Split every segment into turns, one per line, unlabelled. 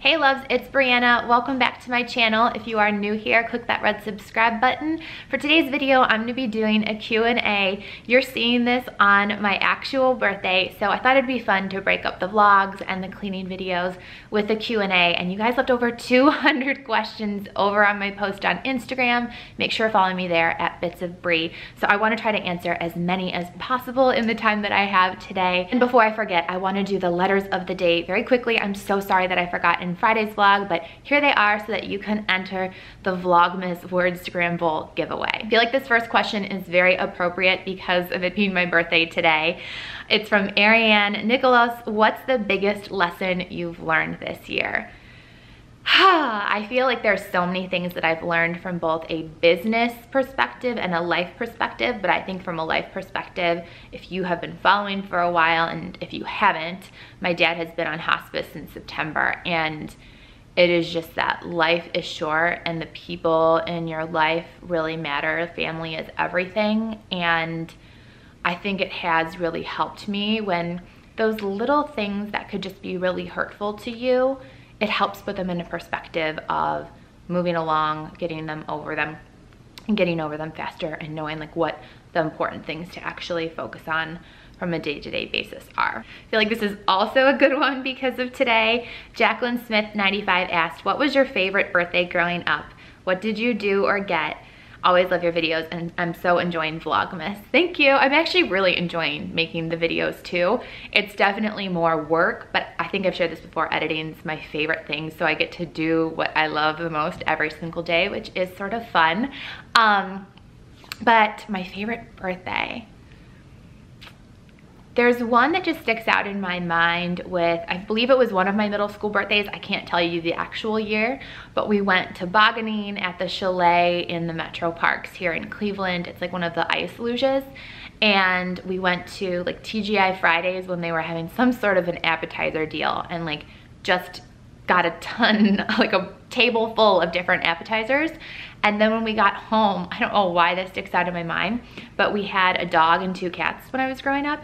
Hey loves, it's Brianna. Welcome back to my channel. If you are new here, click that red subscribe button. For today's video, I'm going to be doing a Q&A. You're seeing this on my actual birthday, so I thought it'd be fun to break up the vlogs and the cleaning videos with a Q&A. And you guys left over 200 questions over on my post on Instagram. Make sure to follow me there at bitsofbri. So I want to try to answer as many as possible in the time that I have today. And before I forget, I want to do the letters of the day very quickly. I'm so sorry that I forgot in Friday's vlog, but here they are so that you can enter the Vlogmas word scramble giveaway. I feel like this first question is very appropriate because of it being my birthday today. It's from Ariane Nicholas. What's the biggest lesson you've learned this year? I feel like there's so many things that I've learned from both a business perspective and a life perspective, but I think from a life perspective, if you have been following for a while, and if you haven't, my dad has been on hospice since September, and it is just that life is short and the people in your life really matter. Family is everything, and I think it has really helped me when those little things that could just be really hurtful to you, it helps put them into perspective of moving along, getting over them faster, and knowing like what the important things to actually focus on from a day-to-day basis are. I feel like this is also a good one because of today. Jacqueline Smith 95 asked, what was your favorite birthday growing up? What did you do or get? Always love your videos, and I'm so enjoying Vlogmas. Thank you. I'm actually really enjoying making the videos too. It's definitely more work, but I think I've shared this before, editing is my favorite thing, so I get to do what I love the most every single day, which is sort of fun. But my favorite birthday, there's one that just sticks out in my mind with, I believe it was one of my middle school birthdays. I can't tell you the actual year, but we went tobogganing at the chalet in the Metro Parks here in Cleveland. It's like one of the ice luges. And we went to like TGI Fridays when they were having some sort of an appetizer deal, and like just got a ton, like a table full of different appetizers. And then when we got home, I don't know why this sticks out in my mind, but we had a dog and two cats when I was growing up.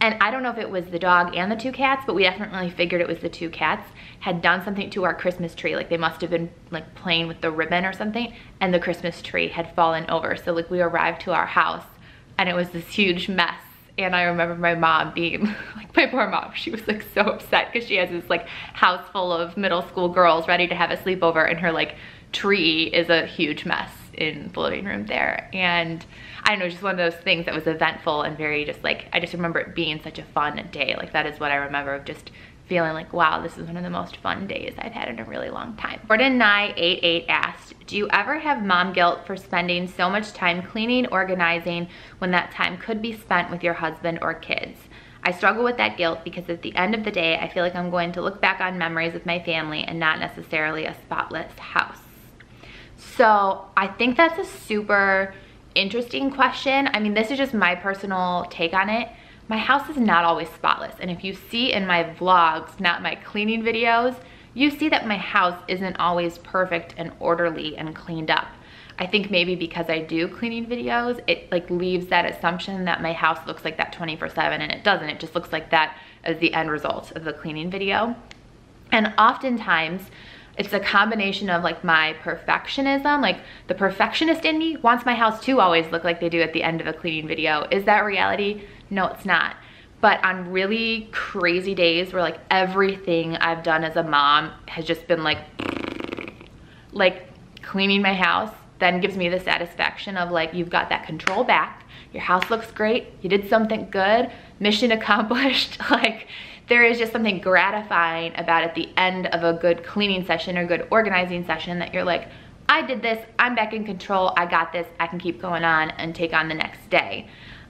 And I don't know if it was the dog and the two cats, but we definitely figured it was the two cats, had done something to our Christmas tree. Like they must have been like playing with the ribbon or something, and the Christmas tree had fallen over. So like we arrived to our house and it was this huge mess. And I remember my mom being, like my poor mom, she was like so upset because she has this like house full of middle school girls ready to have a sleepover, and her like tree is a huge mess in the living room there. And I don't know, just one of those things that was eventful and very just like, I just remember it being such a fun day. Like that is what I remember, of just feeling like, wow, this is one of the most fun days I've had in a really long time. Jordan988 asked, do you ever have mom guilt for spending so much time cleaning, organizing, when that time could be spent with your husband or kids? I struggle with that guilt because at the end of the day, I feel like I'm going to look back on memories with my family and not necessarily a spotless house. So I think that's a super interesting question. I mean, this is just my personal take on it. My house is not always spotless. And if you see in my vlogs, not my cleaning videos, you see that my house isn't always perfect and orderly and cleaned up. I think maybe because I do cleaning videos, it like leaves that assumption that my house looks like that 24/7, and it doesn't. It just looks like that as the end result of the cleaning video. And oftentimes, it's a combination of like my perfectionism, like the perfectionist in me wants my house to always look like they do at the end of a cleaning video. Is that reality? No, it's not. But on really crazy days where like everything I've done as a mom has just been like cleaning my house, then gives me the satisfaction of like, you've got that control back, your house looks great, you did something good, mission accomplished. Like there is just something gratifying about at the end of a good cleaning session or good organizing session that you're like, I did this, I'm back in control, I got this, I can keep going on and take on the next day.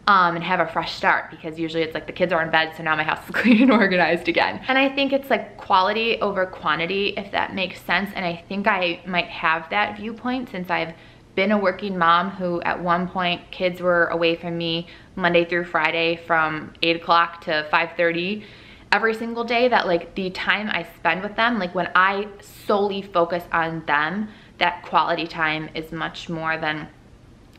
And have a fresh start, because usually it's like the kids are in bed, so now my house is clean and organized again. And I think it's like quality over quantity, if that makes sense. And I think I might have that viewpoint since I've been a working mom who at one point kids were away from me Monday through Friday from 8 o'clock to 5:30 every single day, that like the time I spend with them, like when I solely focus on them, that quality time is much more than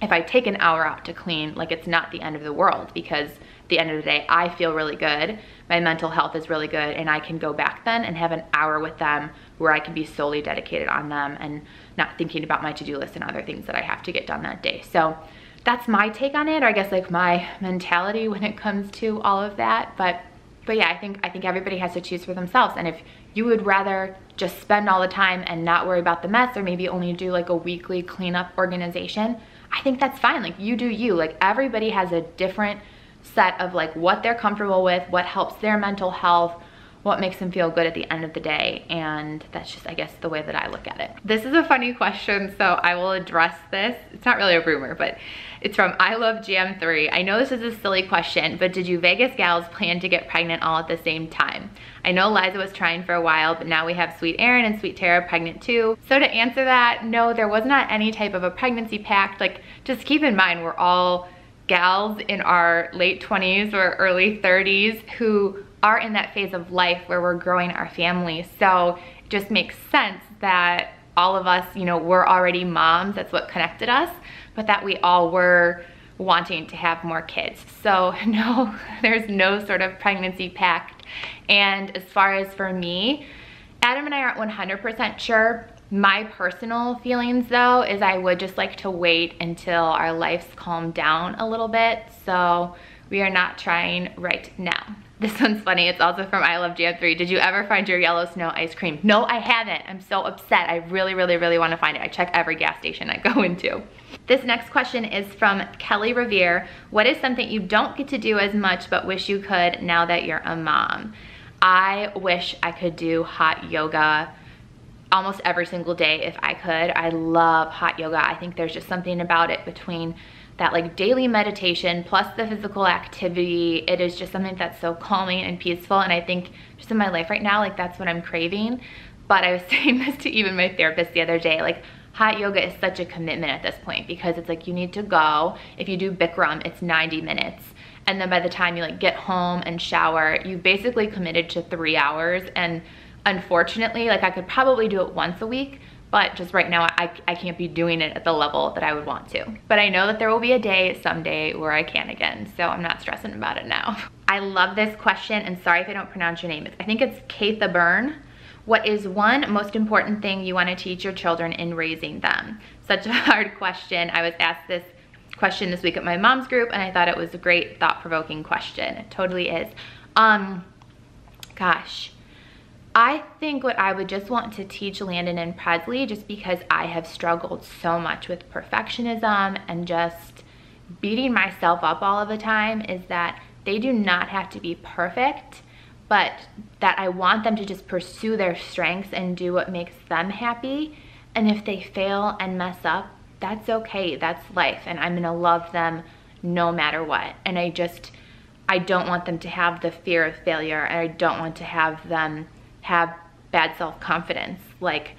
if I take an hour out to clean. Like it's not the end of the world, because at the end of the day, I feel really good, my mental health is really good, and I can go back then and have an hour with them where I can be solely dedicated on them and not thinking about my to-do list and other things that I have to get done that day. So that's my take on it, or I guess like my mentality when it comes to all of that. But yeah, I think everybody has to choose for themselves. And if you would rather just spend all the time and not worry about the mess, or maybe only do like a weekly cleanup organization, I think that's fine. Like, you do you. Like, everybody has a different set of like what they're comfortable with, what helps their mental health, what makes them feel good at the end of the day. And that's just, I guess, the way that I look at it. This is a funny question, so I will address this. It's not really a rumor, but it's from I Love Jam 3. I know this is a silly question, but did you Vegas gals plan to get pregnant all at the same time? I know Liza was trying for a while, but now we have Sweet Erin and Sweet Tara pregnant too. So to answer that, no, there was not any type of a pregnancy pact. Like, just keep in mind, we're all gals in our late 20s or early 30s who are in that phase of life where we're growing our family. So it just makes sense that all of us, you know, we're already moms, that's what connected us, but that we all were wanting to have more kids. So no, there's no sort of pregnancy pact. And as far as for me, Adam and I aren't 100% sure. My personal feelings though is I would just like to wait until our lives calm down a little bit. So we are not trying right now. This one's funny. It's also from I Love Jam 3. Did you ever find your yellow snow ice cream? No, I haven't. I'm so upset. I really, really, really want to find it. I check every gas station I go into. This next question is from Kelly Revere. What is something you don't get to do as much but wish you could now that you're a mom? I wish I could do hot yoga almost every single day if I could. I love hot yoga. I think there's just something about it between that like daily meditation plus the physical activity. It is just something that's so calming and peaceful, and I think just in my life right now, like that's what I'm craving. But I was saying this to even my therapist the other day, like hot yoga is such a commitment at this point, because it's like you need to go. If you do Bikram, it's 90 minutes. And then by the time you like get home and shower, you basically committed to 3 hours. And unfortunately, like I could probably do it once a week, but just right now I can't be doing it at the level that I would want to. But I know that there will be a day someday where I can again, so I'm not stressing about it now. I love this question, and sorry if I don't pronounce your name. I think it's Katha Byrne. What is one most important thing you want to teach your children in raising them? Such a hard question. I was asked this question this week at my mom's group, and I thought it was a great thought-provoking question. It totally is. Gosh. I think what I would just want to teach Landon and Presley, just because I have struggled so much with perfectionism and just beating myself up all of the time, is that they do not have to be perfect, but that I want them to just pursue their strengths and do what makes them happy. And if they fail and mess up, that's okay, that's life, and I'm gonna love them no matter what. And I don't want them to have the fear of failure, and I don't want to have them have bad self-confidence like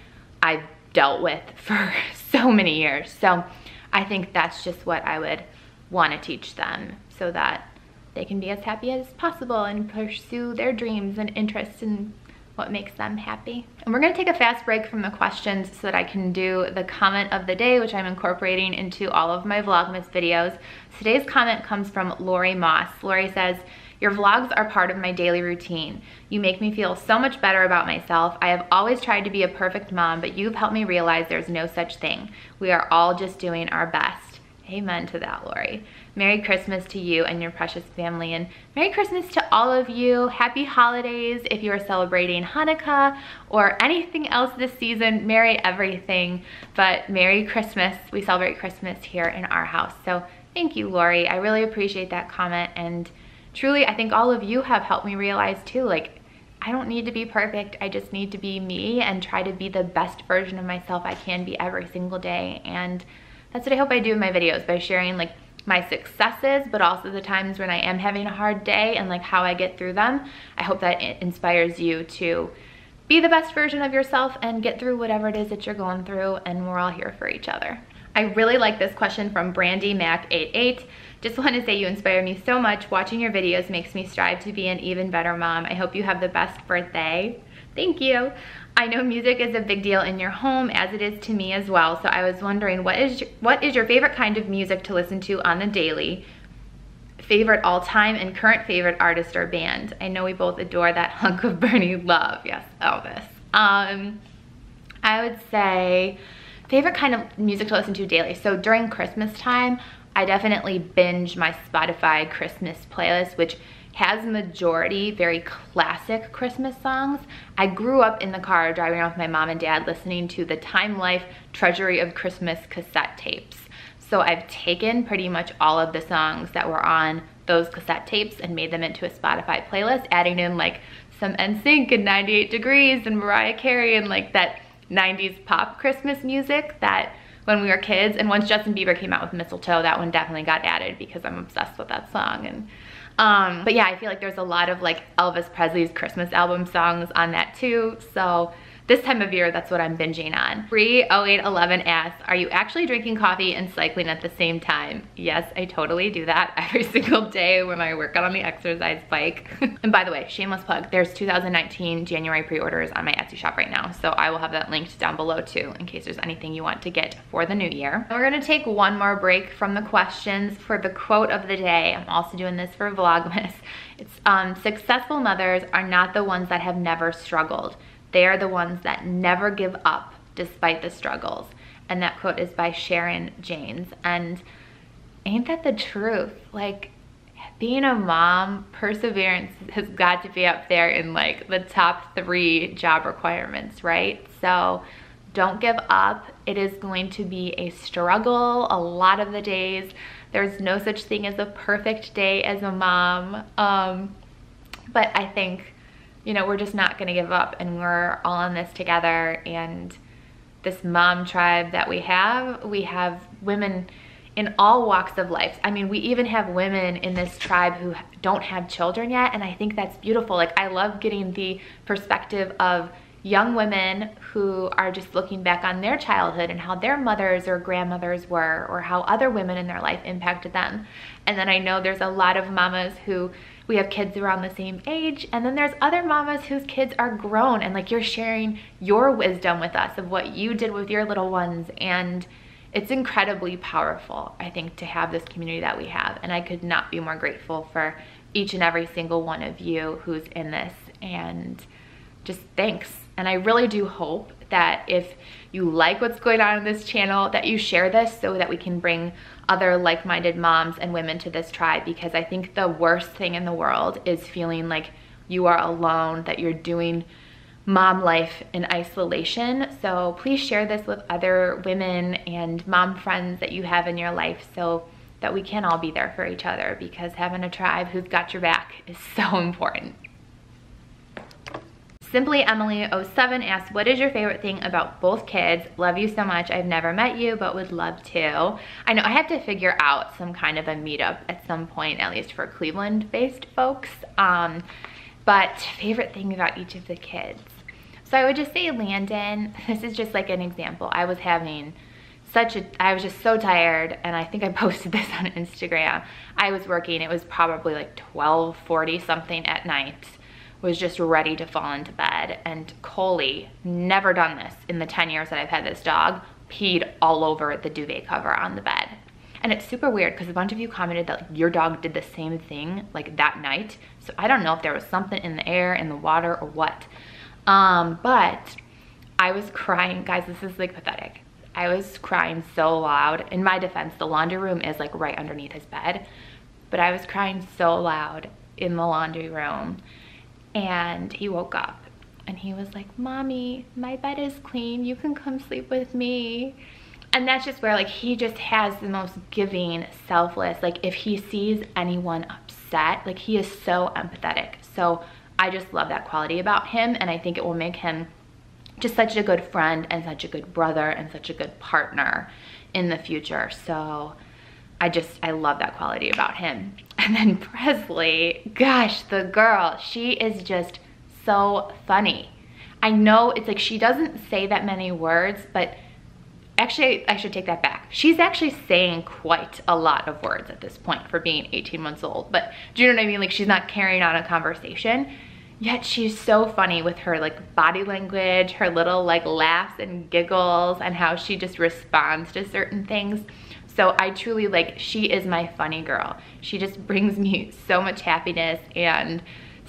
I've dealt with for so many years. So I think that's just what I would want to teach them, so that they can be as happy as possible and pursue their dreams and interests in what makes them happy. And we're gonna take a fast break from the questions so that I can do the comment of the day, which I'm incorporating into all of my Vlogmas videos. Today's comment comes from Lori Moss. Lori says, your vlogs are part of my daily routine. You make me feel so much better about myself. I have always tried to be a perfect mom, but you've helped me realize there's no such thing. We are all just doing our best. Amen to that, Lori. Merry Christmas to you and your precious family, and Merry Christmas to all of you. Happy holidays if you are celebrating Hanukkah or anything else this season. Merry everything, but Merry Christmas. We celebrate Christmas here in our house. So thank you, Lori. I really appreciate that comment, and truly, I think all of you have helped me realize too, like, I don't need to be perfect. I just need to be me and try to be the best version of myself I can be every single day. And that's what I hope I do in my videos, by sharing like my successes, but also the times when I am having a hard day and like how I get through them. I hope that it inspires you to be the best version of yourself and get through whatever it is that you're going through, and we're all here for each other. I really like this question from Brandy Mac 88. Just want to say you inspire me so much. Watching your videos makes me strive to be an even better mom. I hope you have the best birthday. Thank you. I know music is a big deal in your home, as it is to me as well. So I was wondering, what is your favorite kind of music to listen to on the daily? favorite all-time and current favorite artist or band. I know we both adore that hunk of Bernie love. Yes, Elvis. I would say favorite kind of music to listen to daily. So during Christmas time, I definitely binge my Spotify Christmas playlist, which has majority very classic Christmas songs. I grew up in the car driving around with my mom and dad listening to the Time Life Treasury of Christmas cassette tapes. So I've taken pretty much all of the songs that were on those cassette tapes and made them into a Spotify playlist, adding in like some NSYNC and 98 Degrees and Mariah Carey and like that 90s pop Christmas music that when we were kids. And once Justin Bieber came out with Mistletoe, that one definitely got added because I'm obsessed with that song. And but yeah, I feel like there's a lot of like Elvis Presley's Christmas album songs on that too. So this time of year, that's what I'm binging on. Bree0811 asks, are you actually drinking coffee and cycling at the same time? Yes, I totally do that every single day when I work out on the exercise bike. And by the way, shameless plug, there's 2019 January pre-orders on my Etsy shop right now. So I will have that linked down below too, in case there's anything you want to get for the new year. We're gonna take one more break from the questions for the quote of the day. I'm also doing this for Vlogmas. It's successful mothers are not the ones that have never struggled. They are the ones that never give up despite the struggles. And that quote is by Sharon Janes. And ain't that the truth? Like, being a mom, perseverance has got to be up there in like the top 3 job requirements, right? So don't give up. It is going to be a struggle a lot of the days. There's no such thing as a perfect day as a mom. But I think, you know, we're just not gonna give up, and we're all in this together. And this mom tribe that we have women in all walks of life. I mean, we even have women in this tribe who don't have children yet, and I think that's beautiful. Like, I love getting the perspective of young women who are just looking back on their childhood and how their mothers or grandmothers were, or how other women in their life impacted them. And then I know there's a lot of mamas who, we have kids around the same age, and then there's other mamas whose kids are grown, and like, you're sharing your wisdom with us of what you did with your little ones. And it's incredibly powerful, I think, to have this community that we have. And I could not be more grateful for each and every single one of you who's in this, and just thanks. And I really do hope that if you like what's going on in this channel, that you share this so that we can bring other like-minded moms and women to this tribe, because I think the worst thing in the world is feeling like you are alone, that you're doing mom life in isolation. So please share this with other women and mom friends that you have in your life, so that we can all be there for each other, because having a tribe who's got your back is so important. Simply Emily07 asks, what is your favorite thing about both kids? Love you so much. I've never met you, but would love to. I know I have to figure out some kind of a meetup at some point, at least for Cleveland-based folks. But favorite thing about each of the kids. So I would just say Landon. This is just like an example. I was just so tired, and I think I posted this on Instagram. I was working, it was probably like 12:40 something at night. Was just ready to fall into bed, and Coley, never done this in the 10 years that I've had this dog, peed all over the duvet cover on the bed. And it's super weird because a bunch of you commented that like, your dog did the same thing like that night. So I don't know if there was something in the air, in the water, or what. But I was crying. Guys, this is like pathetic. I was crying so loud. In my defense, the laundry room is like right underneath his bed. But I was crying so loud in the laundry room. And he woke up and he was like, Mommy, my bed is clean. You can come sleep with me. And that's just where like he just has the most giving, selfless, like if he sees anyone upset, like he is so empathetic. So I just love that quality about him. And I think it will make him just such a good friend and such a good brother and such a good partner in the future. So I love that quality about him. And then Presley, gosh, the girl, she is just so funny. I know it's like she doesn't say that many words, but actually I should take that back. She's actually saying quite a lot of words at this point for being 18 months old. But do you know what I mean? Like, she's not carrying on a conversation, yet she's so funny with her like body language, her little like laughs and giggles, and how she just responds to certain things. So I truly, like, she is my funny girl. She just brings me so much happiness. And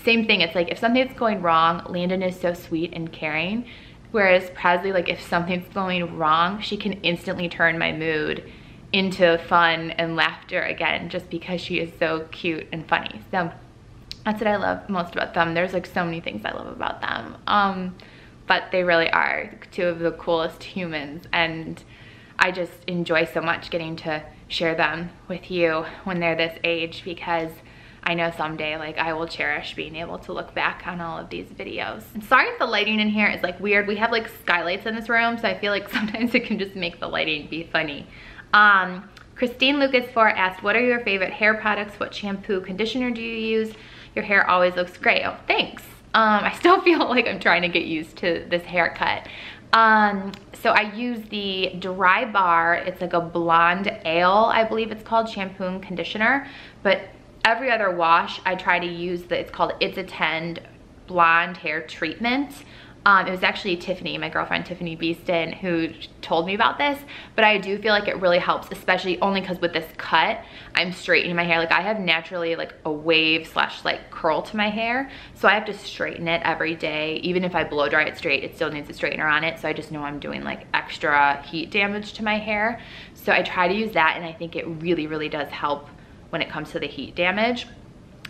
same thing, it's like if something's going wrong, Landon is so sweet and caring. Whereas Presley, like if something's going wrong, she can instantly turn my mood into fun and laughter again, just because she is so cute and funny. So that's what I love most about them. There's like so many things I love about them. But they really are two of the coolest humans, and I just enjoy so much getting to share them with you when they're this age, because I know someday, like, I will cherish being able to look back on all of these videos. And sorry if the lighting in here is like weird. We have like skylights in this room, so I feel like sometimes it can just make the lighting be funny. Christine Lucas 4 asked, what are your favorite hair products? What shampoo, conditioner do you use? Your hair always looks great. Oh, thanks. I still feel like I'm trying to get used to this haircut. So I use the Dry Bar. It's like a blonde ale, I believe it's called, shampoo and conditioner. But every other wash, I try to use it's called It's a 10 blonde hair treatment. It was actually Tiffany, my girlfriend Tiffany Beeston, who told me about this, but I do feel like it really helps, especially only because with this cut, I'm straightening my hair. Like I have naturally like a wave slash like curl to my hair, so I have to straighten it every day. Even if I blow dry it straight, it still needs a straightener on it, so I just know I'm doing like extra heat damage to my hair. So I try to use that, and I think it really, really does help when it comes to the heat damage.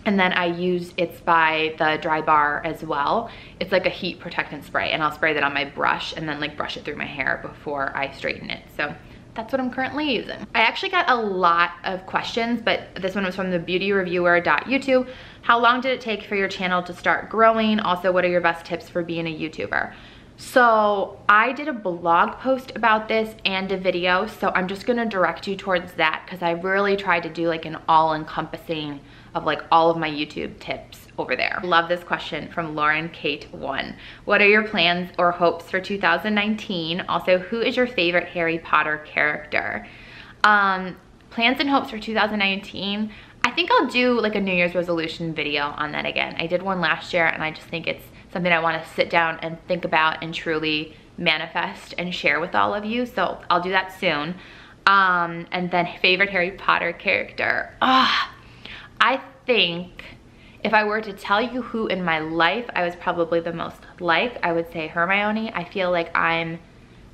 And then I use It's by the Dry Bar as well. It's like a heat protectant spray, and I'll spray that on my brush and then like brush it through my hair before I straighten it. So that's what I'm currently using. I actually got a lot of questions, but this one was from the beautyreviewer.youtube. How long did it take for your channel to start growing? Also, what are your best tips for being a YouTuber? So I did a blog post about this and a video, so I'm just gonna direct you towards that, because I really tried to do like an all-encompassing of like all of my YouTube tips over there. Love this question from Lauren Kate 1. What are your plans or hopes for 2019? Also, who is your favorite Harry Potter character? Plans and hopes for 2019. I think I'll do like a New Year's resolution video on that again. I did one last year, and I just think it's something I want to sit down and think about and truly manifest and share with all of you. So I'll do that soon. And then favorite Harry Potter character. I think if I were to tell you who in my life I was probably the most like, I would say Hermione. I feel like I'm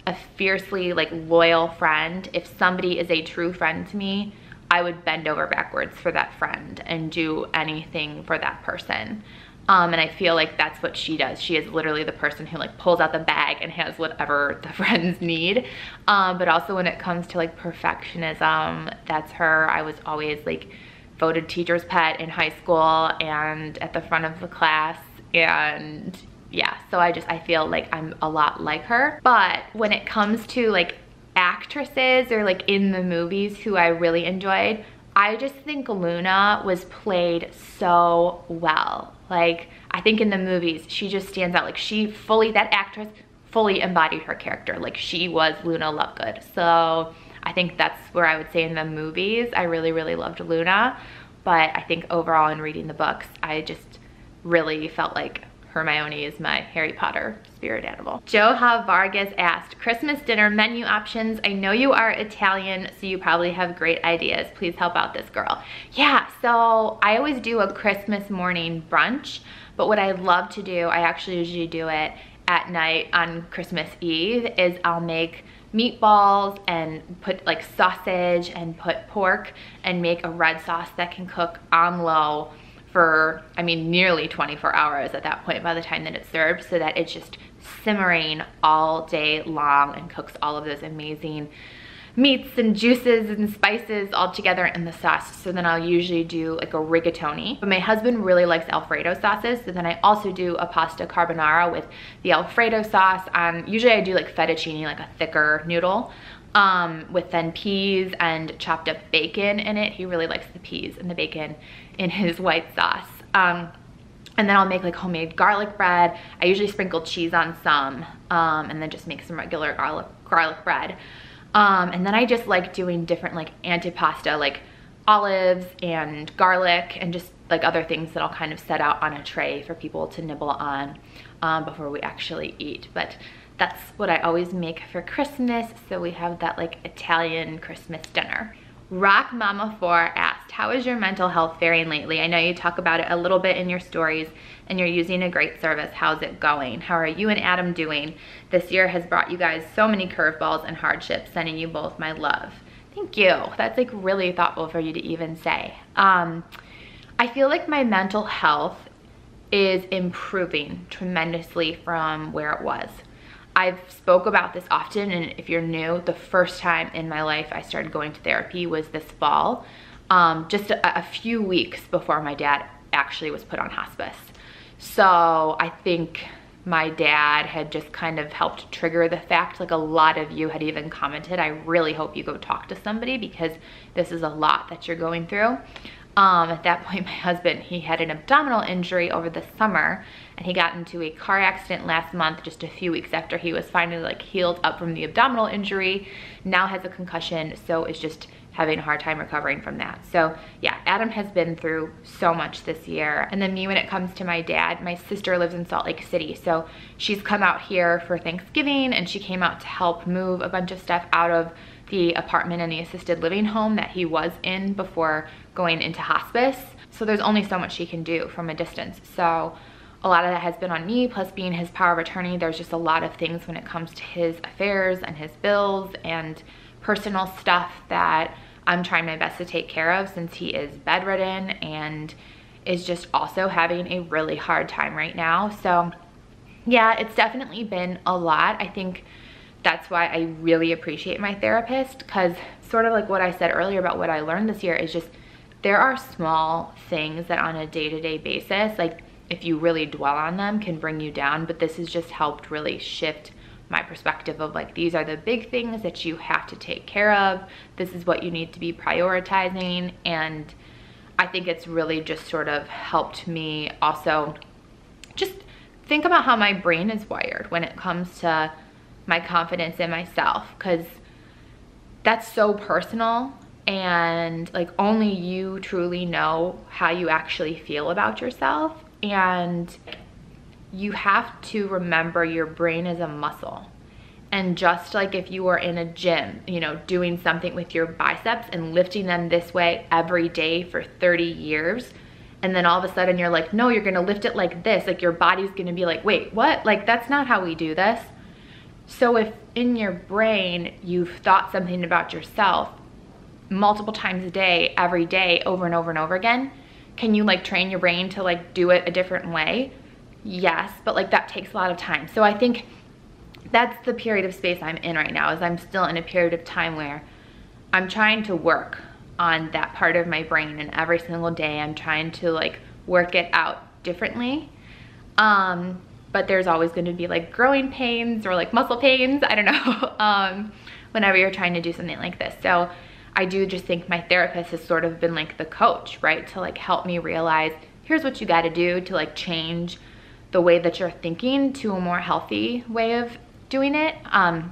a fiercely like loyal friend. If somebody is a true friend to me, I would bend over backwards for that friend and do anything for that person. And I feel like that's what she does. She is literally the person who like pulls out the bag and has whatever the friends need. But also when it comes to like perfectionism, that's her. I was always like voted teacher's pet in high school and at the front of the class, and yeah, so I feel like I'm a lot like her. But when it comes to like actresses or like in the movies who I really enjoyed, I just think Luna was played so well. Like, I think in the movies, she just stands out. Like, that actress fully embodied her character. Like, she was Luna Lovegood. So I think that's where I would say in the movies, I really, really loved Luna. But I think overall in reading the books, I just really felt like Hermione is my Harry Potter spirit animal. Joha Vargas asked, Christmas dinner menu options. I know you are Italian, so you probably have great ideas. Please help out this girl. Yeah, so I always do a Christmas morning brunch, but what I love to do, I actually usually do it at night on Christmas Eve, is I'll make meatballs and put like sausage and put pork and make a red sauce that can cook on low for, I mean, nearly 24 hours at that point by the time that it's served, so that it's just simmering all day long and cooks all of those amazing meats and juices and spices all together in the sauce. So then I'll usually do like a rigatoni. But my husband really likes Alfredo sauces, so then I also do a pasta carbonara with the Alfredo sauce on, usually I do like fettuccine, like a thicker noodle, with then peas and chopped up bacon in it. He really likes the peas and the bacon in his white sauce. And then I'll make like homemade garlic bread. I usually sprinkle cheese on some, and then just make some regular garlic bread. And then I just like doing different like antipasta, like olives and garlic and just like other things that I'll kind of set out on a tray for people to nibble on before we actually eat. But That's what I always make for Christmas, so we have that like Italian Christmas dinner. Rock Mama 4 asked, how is your mental health faring lately? I know you talk about it a little bit in your stories and you're using a great service. How's it going? How are you and Adam doing? This year has brought you guys so many curveballs and hardships, sending you both my love. Thank you. That's like really thoughtful for you to even say. I feel like my mental health is improving tremendously from where it was. I've spoke about this often, and if you're new, the first time in my life I started going to therapy was this fall, just a few weeks before my dad actually was put on hospice. So I think my dad had just kind of helped trigger the fact, like a lot of you had even commented, I really hope you go talk to somebody because this is a lot that you're going through. At that point, my husband, he had an abdominal injury over the summer, and he got into a car accident last month, just a few weeks after he was finally like healed up from the abdominal injury. Now has a concussion, so is just having a hard time recovering from that. So yeah, Adam has been through so much this year. And then me, when it comes to my dad, my sister lives in Salt Lake City, so she's come out here for Thanksgiving, and she came out to help move a bunch of stuff out of the apartment and the assisted living home that he was in before going into hospice. So there's only so much she can do from a distance. So a lot of that has been on me, plus being his power of attorney. There's just a lot of things when it comes to his affairs and his bills and personal stuff that I'm trying my best to take care of, since he is bedridden and is just also having a really hard time right now. So yeah, it's definitely been a lot. I think that's why I really appreciate my therapist, because sort of like what I said earlier about what I learned this year is just there are small things that on a day-to-day basis, like if you really dwell on them, can bring you down. But this has just helped really shift my perspective of like, these are the big things that you have to take care of. This is what you need to be prioritizing. And I think it's really just sort of helped me also just think about how my brain is wired when it comes to my confidence in myself, because that's so personal, and like only you truly know how you actually feel about yourself. And you have to remember your brain is a muscle. And just like if you were in a gym, you know, doing something with your biceps and lifting them this way every day for 30 years, and then all of a sudden you're like, no, you're gonna lift it like this, like your body's gonna be like, wait, what? Like, that's not how we do this. So if in your brain you've thought something about yourself multiple times a day, every day, over and over and over again, can you like train your brain to like do it a different way? Yes, but like that takes a lot of time. So I think that's the period of space I'm in right now, is I'm still in a period of time where I'm trying to work on that part of my brain, and every single day I'm trying to like work it out differently. But there's always going to be like growing pains or like muscle pains, I don't know, whenever you're trying to do something like this. So I do just think my therapist has sort of been like the coach, right? To like help me realize, here's what you got to do to like change the way that you're thinking to a more healthy way of doing it. And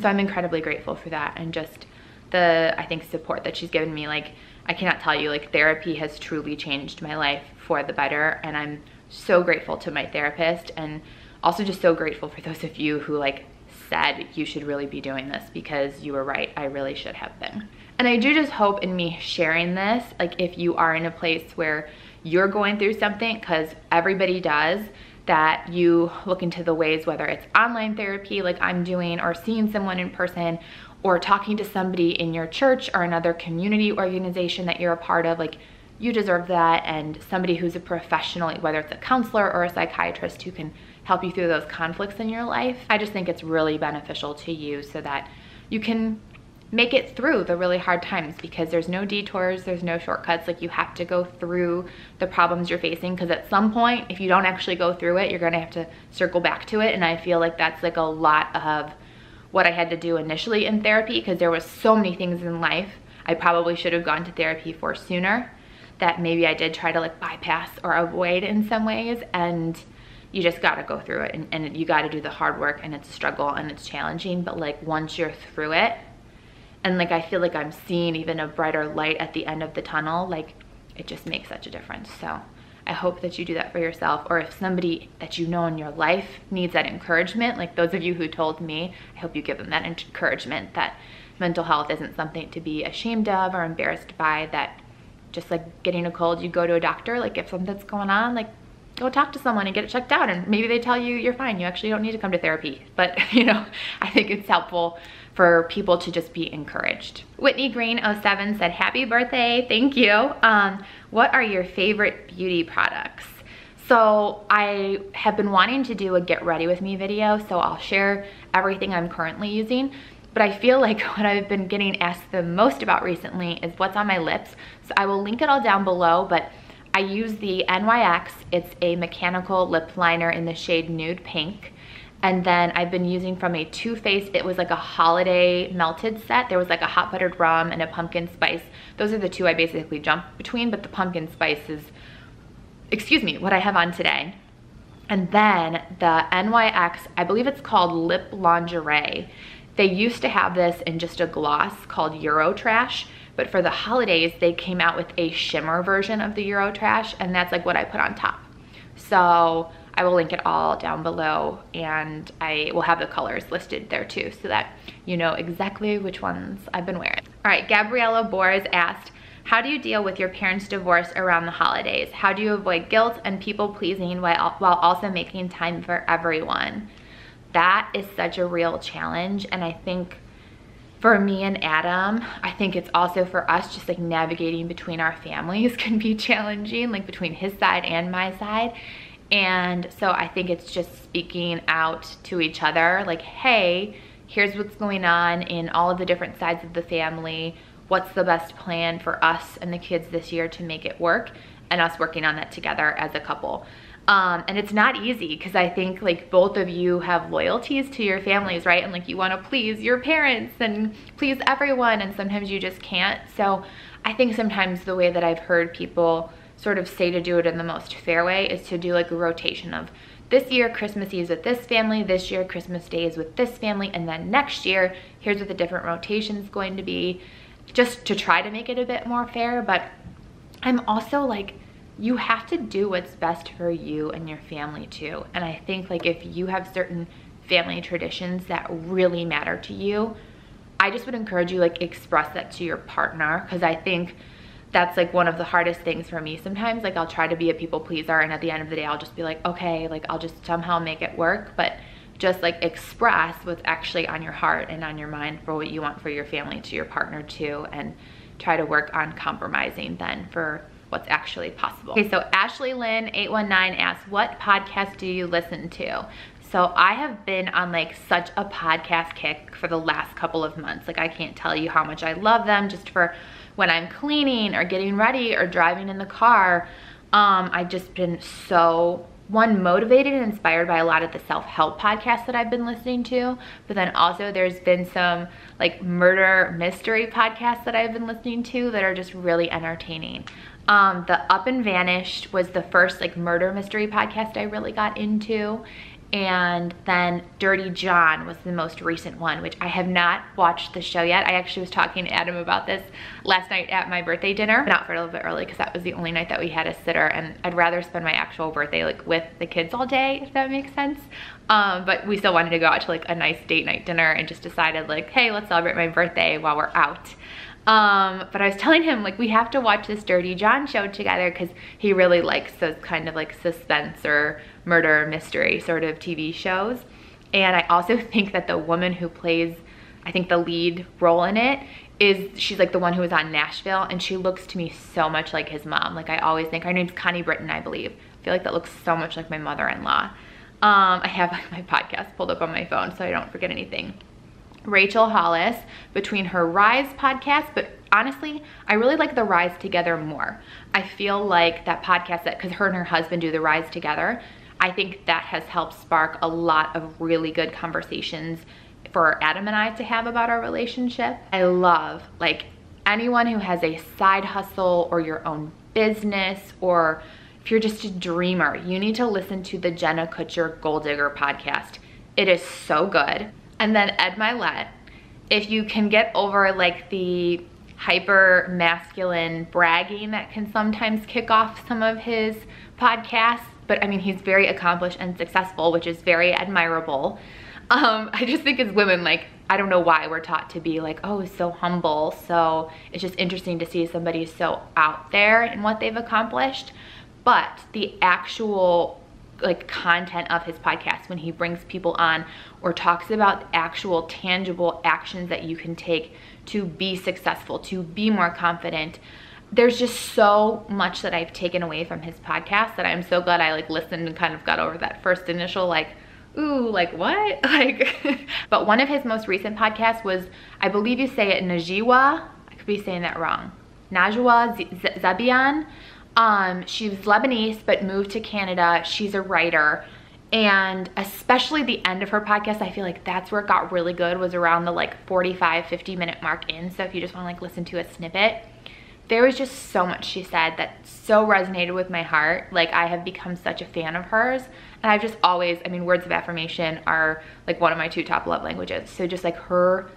so I'm incredibly grateful for that, and just the, I think, support that she's given me. Like, I cannot tell you, like therapy has truly changed my life for the better, and I'm so grateful to my therapist, and also just so grateful for those of you who like said you should really be doing this, because you were right, I really should have been. And I do just hope in me sharing this, like if you are in a place where you're going through something, because everybody does, that you look into the ways, whether it's online therapy like I'm doing, or seeing someone in person, or talking to somebody in your church or another community organization that you're a part of. Like, you deserve that, and somebody who's a professional, whether it's a counselor or a psychiatrist, who can help you through those conflicts in your life. I just think it's really beneficial to you, so that you can make it through the really hard times, because there's no detours, there's no shortcuts. Like, you have to go through the problems you're facing, because at some point, if you don't actually go through it, you're gonna have to circle back to it. And I feel like that's like a lot of what I had to do initially in therapy, because there was so many things in life I probably should have gone to therapy for sooner, that maybe I did try to like bypass or avoid in some ways. And you just gotta go through it, and you gotta do the hard work, and it's a struggle and it's challenging, but like once you're through it, and like I feel like I'm seeing even a brighter light at the end of the tunnel, like it just makes such a difference. So I hope that you do that for yourself. Or if somebody that you know in your life needs that encouragement, like those of you who told me, I hope you give them that encouragement that mental health isn't something to be ashamed of or embarrassed by, that just like getting a cold, you go to a doctor. Like if something's going on, like go talk to someone and get it checked out, and maybe they tell you you're fine, you actually don't need to come to therapy. But you know, I think it's helpful for people to just be encouraged. Whitney Green 07 said, happy birthday, thank you. What are your favorite beauty products? So I have been wanting to do a get ready with me video, so I'll share everything I'm currently using. But I feel like what I've been getting asked the most about recently is what's on my lips. So I will link it all down below, but I use the NYX. It's a mechanical lip liner in the shade Nude Pink. And then I've been using from a Too Faced, it was like a holiday melted set. There was like a hot buttered rum and a pumpkin spice. Those are the two I basically jump between, but the pumpkin spice is, excuse me, what I have on today. And then the NYX, I believe it's called Lip Lingerie. They used to have this in just a gloss called Eurotrash, but for the holidays, they came out with a shimmer version of the Eurotrash, and that's like what I put on top. So I will link it all down below, and I will have the colors listed there too, so that you know exactly which ones I've been wearing. All right, Gabriella Bores asked, how do you deal with your parents' divorce around the holidays? How do you avoid guilt and people pleasing while also making time for everyone? That is such a real challenge, and I think for me and Adam, I think it's also for us just like navigating between our families can be challenging, like between his side and my side. And so I think it's just speaking out to each other like, hey, here's what's going on in all of the different sides of the family. What's the best plan for us and the kids this year to make it work, and us working on that together as a couple. And it's not easy because I think like both of you have loyalties to your families, right? And like you want to please your parents and please everyone, and sometimes you just can't. So I think sometimes the way that I've heard people sort of say to do it in the most fair way is to do like a rotation of this year Christmas Eve is with this family, this year Christmas Day is with this family, and then next year here's what the different rotation is going to be, just to try to make it a bit more fair. But I'm also like, you have to do what's best for you and your family too. And I think like if you have certain family traditions that really matter to you, I just would encourage you like express that to your partner, because I think that's like one of the hardest things for me sometimes. Like I'll try to be a people pleaser, and at the end of the day I'll just be like, okay, like I'll just somehow make it work. But just like express what's actually on your heart and on your mind for what you want for your family to your partner too, and try to work on compromising then for what's actually possible. Okay, so Ashley Lynn 819 asks, what podcast do you listen to? So I have been on like such a podcast kick for the last couple of months. Like I can't tell you how much I love them, just for when I'm cleaning or getting ready or driving in the car. I've just been so, one, motivated and inspired by a lot of the self-help podcasts that I've been listening to, but then also there's been some like murder mystery podcasts that I've been listening to that are just really entertaining. The Up and Vanished was the first like murder mystery podcast I really got into. And then Dirty John was the most recent one, which I have not watched the show yet. I actually was talking to Adam about this last night at my birthday dinner. Went out for a little bit early because that was the only night that we had a sitter, and I'd rather spend my actual birthday like with the kids all day, if that makes sense. But we still wanted to go out to like a nice date night dinner, and just decided like, hey, let's celebrate my birthday while we're out. But I was telling him like we have to watch this Dirty John show together because he really likes those kind of like suspense or murder mystery sort of TV shows. And I also think that the woman who plays, I think, the lead role in it she's like the one who was on Nashville, and she looks to me so much like his mom. Like I always think, her name's Connie Britton, I believe. I feel like that looks so much like my mother-in-law. I have like my podcast pulled up on my phone so I don't forget anything. Rachel Hollis, between her Rise podcast, but honestly, I really like the Rise Together more. I feel like that podcast, that because her and her husband do the Rise Together, I think that has helped spark a lot of really good conversations for Adam and I to have about our relationship. I love like anyone who has a side hustle or your own business, or if you're just a dreamer, you need to listen to the Jenna Kutcher Gold Digger podcast. It is so good. And then Ed Milet, if you can get over like the hyper masculine bragging that can sometimes kick off some of his podcasts, but I mean, he's very accomplished and successful, which is very admirable. I just think as women, like, I don't know why we're taught to be like, oh, so humble. So it's just interesting to see somebody so out there in what they've accomplished. But the actual like content of his podcast, when he brings people on or talks about actual tangible actions that you can take to be successful, to be more confident, there's just so much that I've taken away from his podcast that I'm so glad I like listened and kind of got over that first initial like, ooh, like what? Like, but one of his most recent podcasts was, I believe you say it, Najwa, I could be saying that wrong, Najwa Zebian. She was Lebanese, but moved to Canada. She's a writer. And especially the end of her podcast, I feel like that's where it got really good, was around the like 45-50 minute mark in. So if you just want to like listen to a snippet, there was just so much she said that so resonated with my heart. Like, I have become such a fan of hers. And I've just always, I mean, words of affirmation are like one of my 2 top love languages. So just like her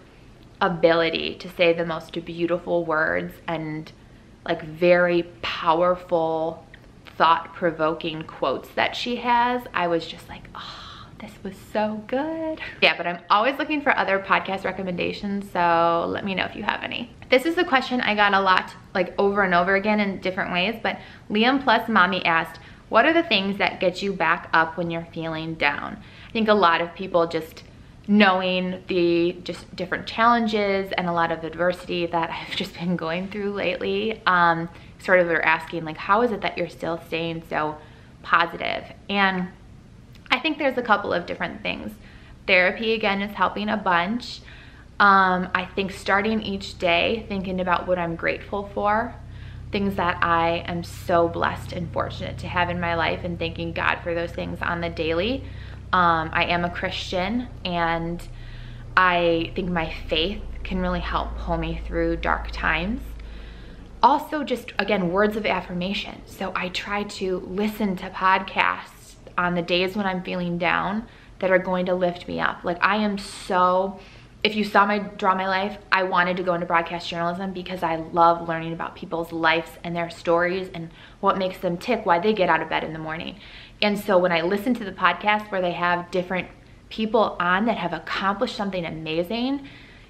ability to say the most beautiful words and like very powerful, thought-provoking quotes that she has, I was just like, oh, this was so good. Yeah, but I'm always looking for other podcast recommendations, so let me know if you have any. This is a question I got a lot, like over and over again in different ways, but Liam Plus Mommy asked, what are the things that get you back up when you're feeling down? I think a lot of people just knowing the just different challenges and a lot of adversity that I've just been going through lately, sort of are asking like, how is it that you're still staying so positive? And I think there's a couple of different things. Therapy, again, is helping a bunch. I think starting each day thinking about what I'm grateful for, things that I am so blessed and fortunate to have in my life, and thanking God for those things on the daily. I am a Christian, and I think my faith can really help pull me through dark times. Also, just again, words of affirmation. So I try to listen to podcasts on the days when I'm feeling down that are going to lift me up. Like, I am so, if you saw my Draw My Life, I wanted to go into broadcast journalism because I love learning about people's lives and their stories and what makes them tick, why they get out of bed in the morning. And so when I listen to the podcast where they have different people on that have accomplished something amazing,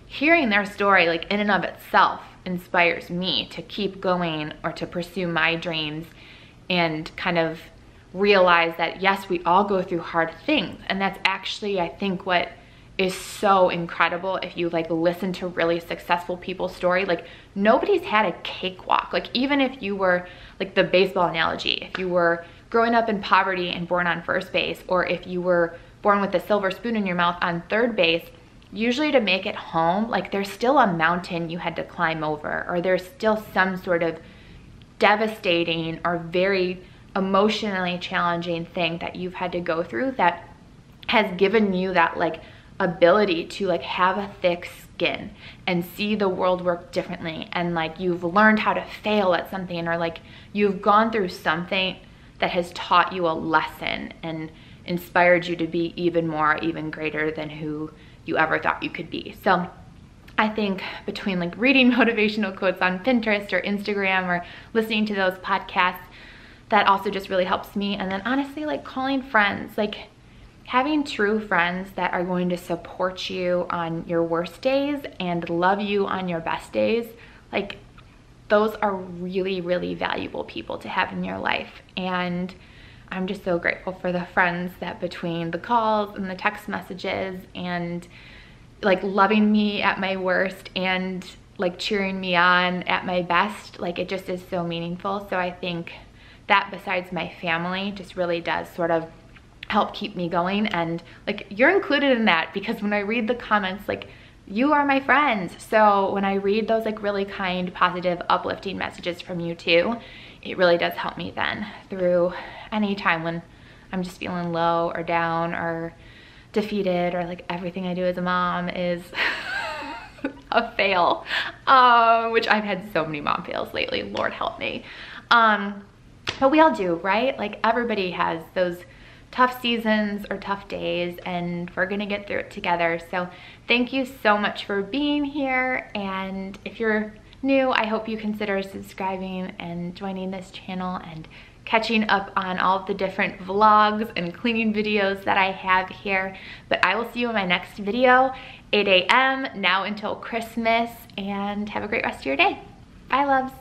hearing their story, like in and of itself, inspires me to keep going or to pursue my dreams and kind of realize that yes, we all go through hard things. And that's actually, I think, what is so incredible. If you like listen to really successful people's story, like nobody's had a cakewalk. Like, even if you were, like the baseball analogy, if you were growing up in poverty and born on first base, or if you were born with a silver spoon in your mouth on third base, usually to make it home, like there's still a mountain you had to climb over, or there's still some sort of devastating or very emotionally challenging thing that you've had to go through that has given you that like ability to like have a thick skin and see the world work differently, and like you've learned how to fail at something, or like you've gone through something that has taught you a lesson and inspired you to be even more, even greater than who you ever thought you could be. So I think between like reading motivational quotes on Pinterest or Instagram or listening to those podcasts, that also just really helps me. And then honestly, like calling friends, like having true friends that are going to support you on your worst days and love you on your best days, like those are really, really valuable people to have in your life. And I'm just so grateful for the friends that between the calls and the text messages and like loving me at my worst and like cheering me on at my best, like it just is so meaningful. So I think that besides my family just really does sort of help keep me going. And like you're included in that, because when I read the comments, like you are my friends. So when I read those like really kind, positive, uplifting messages from you too, it really does help me then through any time when I'm just feeling low or down or defeated, or like everything I do as a mom is a fail, which I've had so many mom fails lately, Lord help me. But we all do, right? Like everybody has those tough seasons or tough days, and we're gonna get through it together. So thank you so much for being here. And if you're new, I hope you consider subscribing and joining this channel and catching up on all of the different vlogs and cleaning videos that I have here. But I will see you in my next video, 8 a.m. now until Christmas, and have a great rest of your day. Bye, loves.